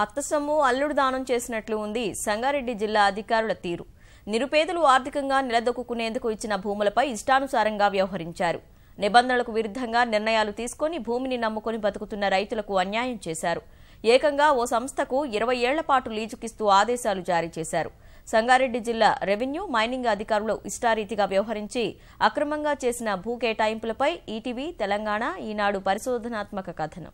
అత్తసొమ్ము అల్లుడు దానం చేసినట్లు ఉంది సంగారెడ్డి జిల్లా అధికారుల తీరు. నిరుపేదలు ఆర్థికంగా నిలదొక్కునేందుకు ఇచ్చిన భూములపై ఇష్టానుసారంగా వ్యవహరించారు. నిబంధనలకు విరుద్ధంగా నిర్ణయాలు తీసుకుని భూమిని నమ్ముకొని బతుకుతున్న రైతులకు అన్యాయం చేశారు. ఏకంగా ఓ సంస్థకు 20 ఏళ్ల పాటు లీజుకిస్తూ ఆదేశాలు జారీ చేశారు. సంగారెడ్డి జిల్లా రెవెన్యూ మైనింగ్ అధికారులు ఇష్టారీతిగా వ్యవహరించి అక్రమంగా చేసిన భూ కేటాయింపులపై ఈటీవీ తెలంగాణ ఈనాడు పరిశోధనాత్మక కథనం.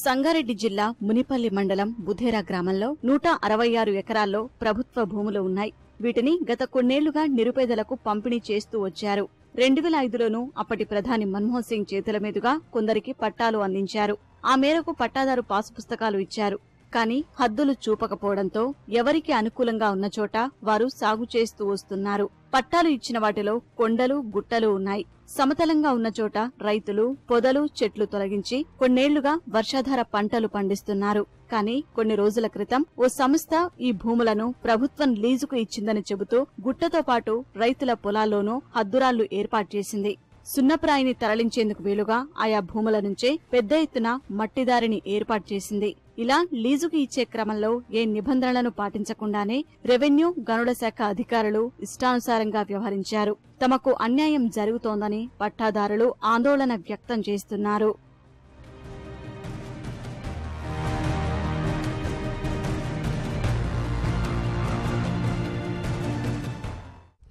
సంగారెడ్డి జిల్లా మునిపల్లి మండలం బుధేరా గ్రామంలో 166 ఎకరాల్లో ప్రభుత్వ భూములు ఉన్నాయి. వీటిని గత కొన్నేళ్లుగా నిరుపేదలకు పంపిణీ చేస్తూ వచ్చారు. 2005లోనూ అప్పటి ప్రధాని మన్మోహన్ సింగ్ చేతుల మీదుగా కొందరికి పట్టాలు అందించారు. ఆ మేరకు పట్టాదారు పాసు పుస్తకాలు ఇచ్చారు. కానీ హద్దులు చూపకపోవడంతో ఎవరికి అనుకూలంగా ఉన్న చోట వారు సాగు చేస్తూ వస్తున్నారు. పట్టాలు ఇచ్చిన వాటిలో కొండలు గుట్టలు ఉన్నాయి. సమతలంగా ఉన్న చోట రైతులు పొదలు చెట్లు తొలగించి కొన్నేళ్లుగా వర్షాధార పంటలు పండిస్తున్నారు. కానీ కొన్ని రోజుల క్రితం ఓ సంస్థ ఈ భూములను ప్రభుత్వం లీజుకు ఇచ్చిందని చెబుతూ గుట్టతో పాటు రైతుల పొలాల్లోనూ హద్దురాళ్లు ఏర్పాటు చేసింది. సున్నప్రాయిని తరలించేందుకు వీలుగా ఆయా భూముల నుంచే పెద్ద ఎత్తున మట్టిదారిని ఏర్పాటు చేసింది. ఇలా లీజుకు ఇచ్చే క్రమంలో ఏ నిబంధనలను పాటించకుండానే రెవెన్యూ గనుల శాఖ అధికారులు ఇష్టానుసారంగా వ్యవహరించారు. తమకు అన్యాయం జరుగుతోందని పట్టాదారులు ఆందోళన వ్యక్తం చేస్తున్నారు.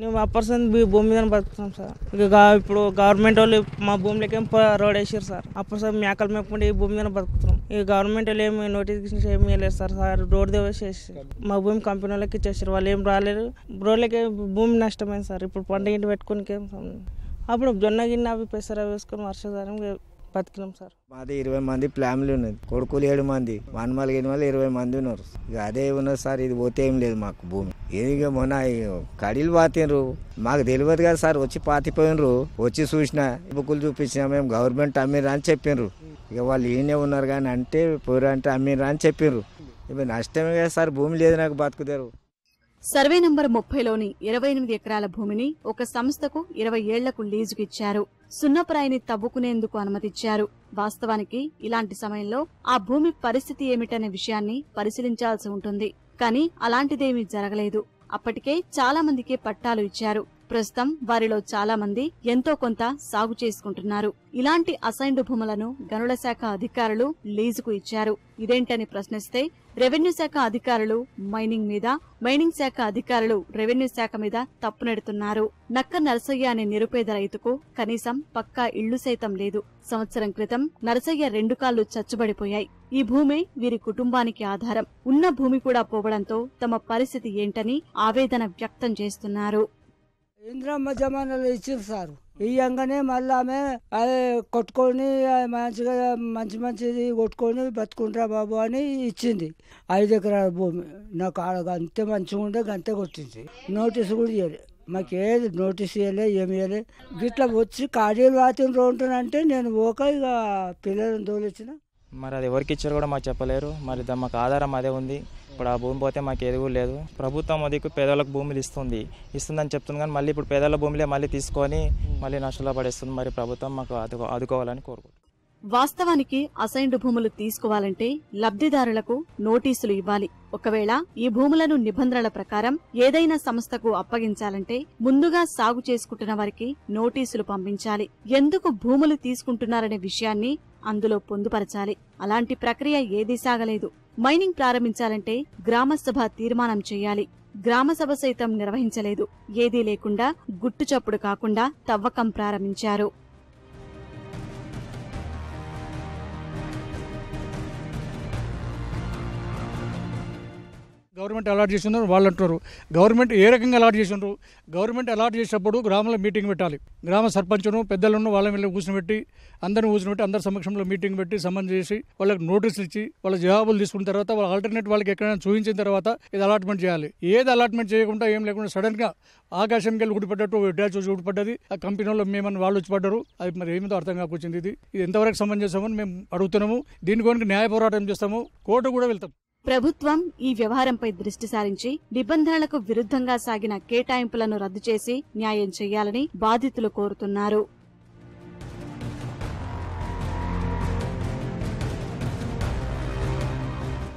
మేము అప్పర్సన్ భూమి మీద బతుకుతాం సార్. ఇక ఇప్పుడు గవర్నమెంట్ వాళ్ళు మా భూమిలోకేం రోడ్ వేసారు సార్. అప్పర్సన్ మేకలు మేపుకుంటే ఈ భూమి మీద బతుకుతున్నాం. ఇక గవర్నమెంట్ వాళ్ళు ఏమి నోటిఫికేషన్ ఏమి వేయలేదు సార్ రోడ్ వేసేసి మా భూమి కంపెనీ వాళ్ళకి ఇచ్చేసారు. వాళ్ళు ఏం రాలేదు. రోడ్లకి భూమి నష్టమైంది సార్. ఇప్పుడు పంట గింట పెట్టుకుని అప్పుడు జొన్న గిన్నె అవి పెసర వేసుకుని వర్షాధారం బతికినాం సార్. మాది 20 మంది ఫ్యామిలీ ఉన్నది. కొడుకులు 7 మంది, వనమాలు 20 మంది ఉన్నారు. ఇక అదే ఉన్నది సార్. ఇది పోతే ఏం లేదు మాకు భూమి. ఇక మొన్న కడీలు పాతిండ్రు. మాకు తెలియదు కదా సార్. వచ్చి పాతిపోయినరు. వచ్చి చూసిన బుక్కులు చూపించినా మేము గవర్నమెంట్ అమ్మిరా అని చెప్పిండ్రు. ఇక వాళ్ళు ఈయనే ఉన్నారు కానీ అంటే పోయిరా అంటే అమ్మిరా అని చెప్పిండ్రు. ఇప్పుడు నష్టమే కదా సార్. భూమి లేదు నాకు బతుకుతారు. సర్వే నంబర్ 30లోని 28 ఎకరాల భూమిని ఒక సంస్థకు 20 ఏళ్లకు లీజుకిచ్చారు. సున్నప్రాయిని తవ్వుకునేందుకు అనుమతిచ్చారు. వాస్తవానికి ఇలాంటి సమయంలో ఆ భూమి పరిస్థితి ఏమిటనే విషయాన్ని పరిశీలించాల్సి ఉంటుంది. కానీ అలాంటిదేమీ జరగలేదు. అప్పటికే చాలా మందికి పట్టాలు ఇచ్చారు. ప్రస్తుతం వారిలో చాలా మంది ఎంతో కొంత సాగు చేసుకుంటున్నారు. ఇలాంటి అసైన్డ్ భూములను గనుల శాఖ అధికారులు లీజుకు ఇచ్చారు. ఇదేంటని ప్రశ్నిస్తే రెవెన్యూ శాఖ అధికారులు మైనింగ్ మీద, మైనింగ్ శాఖ అధికారులు రెవెన్యూ శాఖ మీద తప్పునెడుతున్నారు. నక్క నరసయ్య అనే నిరుపేద రైతుకు కనీసం పక్కా ఇళ్లు సైతం లేదు. సంవత్సరం క్రితం నరసయ్య 2 కాళ్లు చచ్చుబడిపోయాయి. ఈ భూమే వీరి కుటుంబానికి ఆధారం. ఉన్న భూమి కూడా పోవడంతో తమ పరిస్థితి ఏంటని ఆవేదన వ్యక్తం చేస్తున్నారు. ఇంద్రమ్మ జమానాలు ఇచ్చారు సార్. ఇయ్యంగానే మళ్ళీ ఆమె అదే కొట్టుకొని మంచిగా మంచిది కొట్టుకొని బతుకుంటారా బాబు అని ఇచ్చింది. 5 ఎకరాల భూమి నాకు అంతే మంచిగా ఉండే గంతే కొట్టింది. నోటీసు కూడా ఇవ్వలేదు. మాకు ఏది నోటీస్ ఇవ్వలే, ఏమి ఇవ్వలే. గిట్లా వచ్చి కాడీలు వాతిని ఉంటున్నంటే నేను పోక ఇక పిల్లలను తోలిచ్చిన. మరి అది ఎవరికి ఇచ్చారు కూడా మాకు చెప్పలేరు. మరి మాకు ఆధారం అదే ఉంది. ఇప్పుడు ఆ భూమి పోతే మాకు ఏది కూడా లేదు. ప్రభుత్వం అది పేదలకు భూములు ఇస్తుందని చెప్తుంది. కానీ మళ్ళీ ఇప్పుడు పేదల భూములే మళ్ళీ తీసుకొని మళ్ళీ నష్టంలో పడేస్తుంది. మరి ప్రభుత్వం మాకు ఆదుకోవాలని కోరుకుంటున్నాం. వాస్తవానికి అసైన్డ్ భూములు తీసుకోవాలంటే లబ్ధిదారులకు నోటీసులు ఇవ్వాలి. ఒకవేళ ఈ భూములను నిబంధనల ప్రకారం ఏదైనా సంస్థకు అప్పగించాలంటే ముందుగా సాగు చేసుకుంటున్న వారికి నోటీసులు పంపించాలి. ఎందుకు భూములు తీసుకుంటున్నారనే విషయాన్ని అందులో పొందుపరచాలి. అలాంటి ప్రక్రియ ఏదీ సాగలేదు. మైనింగ్ ప్రారంభించాలంటే గ్రామసభ తీర్మానం చేయాలి. గ్రామసభ సైతం నిర్వహించలేదు. ఏదీ లేకుండా గుట్టుచప్పుడు కాకుండా తవ్వకం ప్రారంభించారు. గవర్నమెంట్ అలాట్ చేసి ఉన్నారు వాళ్ళు అంటున్నారు. గవర్నమెంట్ ఏ రకంగా అలాట్ చేసి ఉన్నారు? గవర్నమెంట్ అలాట్ చేసినప్పుడు గ్రామంలో మీటింగ్ పెట్టాలి. గ్రామ సర్పంచ్ను పెద్దలను వాళ్ళ మీద కూర్చోబెట్టి అందరి సమక్షంలో మీటింగ్ పెట్టి సంబంధం చేసి వాళ్ళకి నోటీసులు ఇచ్చి వాళ్ళ జవాబులు తీసుకున్న తర్వాత వాళ్ళ ఆల్టర్నేట్ వాళ్ళకి ఎక్కడైనా చూపించిన తర్వాత ఇది అలాట్మెంట్ చేయాలి. ఏది అలాట్మెంట్ చేయకుండా ఏం లేకుండా సడన్ గా ఆకాశంకి వెళ్ళి ఊడిపడ్డట్టు డ్యాచ్ వచ్చి ఊడిపడ్డది. ఆ కంపెనీలో మేమని వాళ్ళు వచ్చి పడ్డారు. అది మరి ఏమిదో అర్థం కాకొచ్చింది. ఇది ఎంతవరకు సమంజసమని మేము అడుగుతున్నాము. దీని గురించి న్యాయ పోరాటం చేస్తాము. కోర్టు కూడా వెళ్తాం. ప్రభుత్వం ఈ వ్యవహారంపై దృష్టి సారించి నిబంధనలకు విరుద్ధంగా సాగిన కేటాయింపులను రద్దు చేసి న్యాయం చేయాలని బాధితులు కోరుతున్నారు.